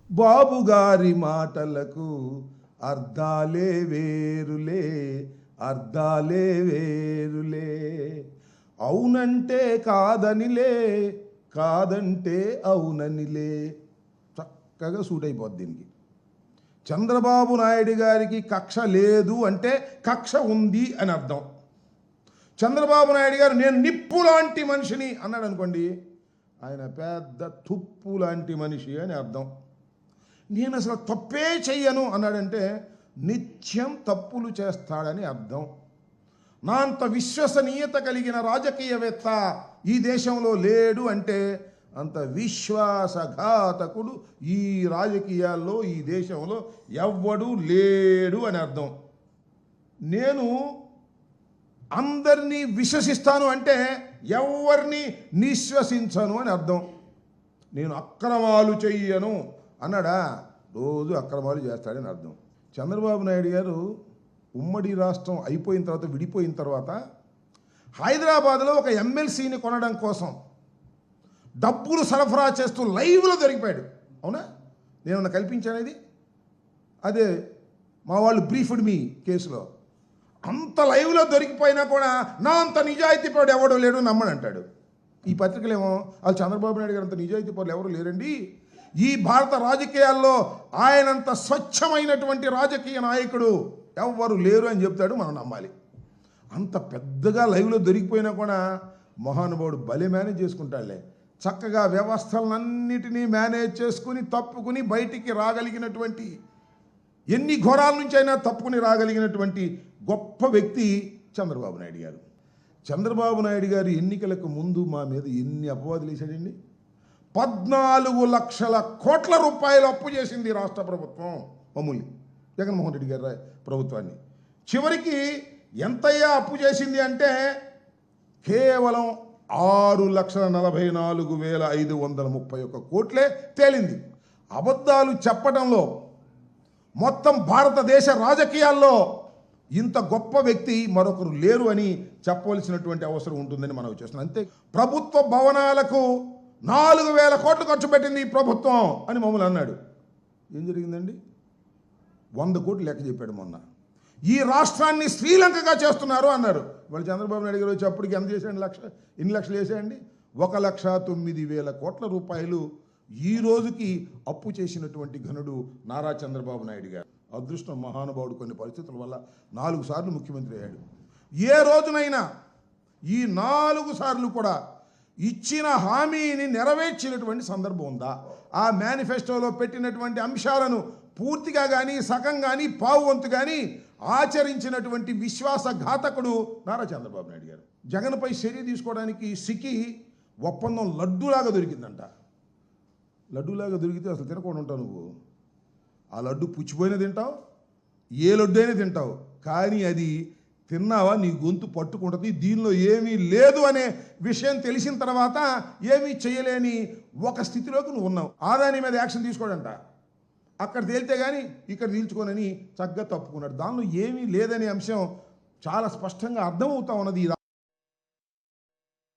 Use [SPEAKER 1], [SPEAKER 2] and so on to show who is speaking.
[SPEAKER 1] బాబుగారి మాటలకు అర్థాలే వేరులే, అర్థాలే వేరులే. అవునంటే కాదనిలే, కాదంటే అవుననిలే. చక్కగా సూట్ అయిపోద్ది దీనికి. చంద్రబాబు నాయుడు గారికి కక్ష లేదు అంటే కక్ష ఉంది అని అర్థం. చంద్రబాబు నాయుడు గారు నేను నిప్పు లాంటి మనిషిని అన్నాడు అనుకోండి, ఆయన పెద్ద తుప్పు లాంటి మనిషి అని అర్థం. నేను అసలు తప్పే చెయ్యను అన్నాడంటే నిత్యం తప్పులు చేస్తాడని అర్థం. నా అంత విశ్వసనీయత కలిగిన రాజకీయవేత్త ఈ దేశంలో లేడు అంటే అంత విశ్వాసఘాతకుడు ఈ రాజకీయాల్లో ఈ దేశంలో ఎవ్వడూ లేడు అని అర్థం. నేను అందరినీ విశ్వసిస్తాను అంటే ఎవరిని నిశ్వసించను అని అర్థం. నేను అక్రమాలు చెయ్యను అన్నాడా, రోజు అక్రమాలు చేస్తాడని అర్థం. చంద్రబాబు నాయుడు గారు ఉమ్మడి రాష్ట్రం అయిపోయిన తర్వాత, విడిపోయిన తర్వాత హైదరాబాద్లో ఒక ఎమ్మెల్సీని కొనడం కోసం డబ్బులు సరఫరా చేస్తూ లైవ్లో దొరికిపోయాడు. అవునా? నేనన్నా కల్పించానేది? అదే మా వాళ్ళు బ్రీఫ్డ్ మీ కేసులో అంత లైవ్లో దొరికిపోయినా కూడా నా అంత నిజాయితీ పరుడు ఎవడో లేడు నమ్మని అంటాడు. ఈ పత్రికలేమో వాళ్ళు చంద్రబాబు నాయుడు గారు అంత నిజాయితీ పరులు ఎవరు లేరండి, ఈ భారత రాజకీయాల్లో ఆయనంత స్వచ్ఛమైనటువంటి రాజకీయ నాయకుడు ఎవ్వరు లేరు అని చెప్తాడు. మనం నమ్మాలి. అంత పెద్దగా లైవ్లో దొరికిపోయినా కూడా మహానుభావుడు భలే మేనేజ్ చేసుకుంటాడులే. చక్కగా వ్యవస్థలన్నిటినీ మేనేజ్ చేసుకుని తప్పుకుని బయటికి రాగలిగినటువంటి, ఎన్ని ఘోరాల నుంచి అయినా తప్పుకుని రాగలిగినటువంటి గొప్ప వ్యక్తి చంద్రబాబు నాయుడు గారు. చంద్రబాబు నాయుడు గారు ఎన్నికలకు ముందు మా మీద ఎన్ని అపవాదులు వేశాడండి. 14 లక్షల కోట్ల రూపాయలు అప్పు చేసింది రాష్ట్ర ప్రభుత్వం మామూలు జగన్మోహన్ రెడ్డి గారి ప్రభుత్వాన్ని. చివరికి ఎంతయ్యా అప్పు చేసింది అంటే కేవలం 6,44,531 కోట్లే తేలింది. అబద్ధాలు చెప్పడంలో మొత్తం భారతదేశ రాజకీయాల్లో ఇంత గొప్ప వ్యక్తి మరొకరు లేరు అని చెప్పవలసినటువంటి అవసరం ఉంటుందని మనం చేస్తున్నాం. అంతే. ప్రభుత్వ భవనాలకు 4,000 కోట్లు ఖర్చు పెట్టింది ఈ ప్రభుత్వం అని మమ్మల్ని అన్నాడు. ఏం జరిగిందండి? 100 కోట్లు లెక్క చెప్పాడు మొన్న. ఈ రాష్ట్రాన్ని శ్రీలంకగా చేస్తున్నారు అన్నారు. వాళ్ళు చంద్రబాబు నాయుడు గారు వచ్చి అప్పటికి ఎంత చేశాడు? ఎన్ని లక్షలు వేసాయండి? 1,09,000 కోట్ల రూపాయలు ఈ రోజుకి అప్పు చేసినటువంటి ఘనుడు నారా చంద్రబాబు నాయుడు గారు. అదృష్టం మహానుభావుడు కొన్ని పరిస్థితుల వల్ల 4 సార్లు ముఖ్యమంత్రి అయ్యాడు. ఏ రోజునైనా ఈ 4 సార్లు కూడా ఇచ్చిన హామీని నెరవేర్చినటువంటి సందర్భం ఉందా? ఆ మేనిఫెస్టోలో పెట్టినటువంటి అంశాలను పూర్తిగా కానీ సగం కానీ పావు వంతు కానీ ఆచరించినటువంటి విశ్వాసఘాతకుడు నారా చంద్రబాబు నాయుడు గారు. జగన్పై చర్య తీసుకోవడానికి సిక్కి ఒప్పందం లడ్డూలాగా దొరికిందంట. లడ్డూలాగా దొరికితే అసలు తినకుండా ఉంటావు నువ్వు. ఆ లడ్డు పుచ్చిపోయినా తింటావు, ఏ లడ్డు అయినా తింటావు, కానీ అది తిన్నావా నీ గొంతు పట్టుకుంటుంది. దీనిలో ఏమీ లేదు అనే విషయం తెలిసిన తర్వాత ఏమీ చేయలేని ఒక స్థితిలోకి నువ్వు ఉన్నావు. ఆదాని మీద యాక్షన్ తీసుకోడంట, అక్కడ తేలితే కానీ ఇక్కడ తీల్చుకోనని చక్కగా తప్పుకున్నాడు. దానిలో ఏమీ లేదనే అంశం చాలా స్పష్టంగా అర్థమవుతా ఉన్నది.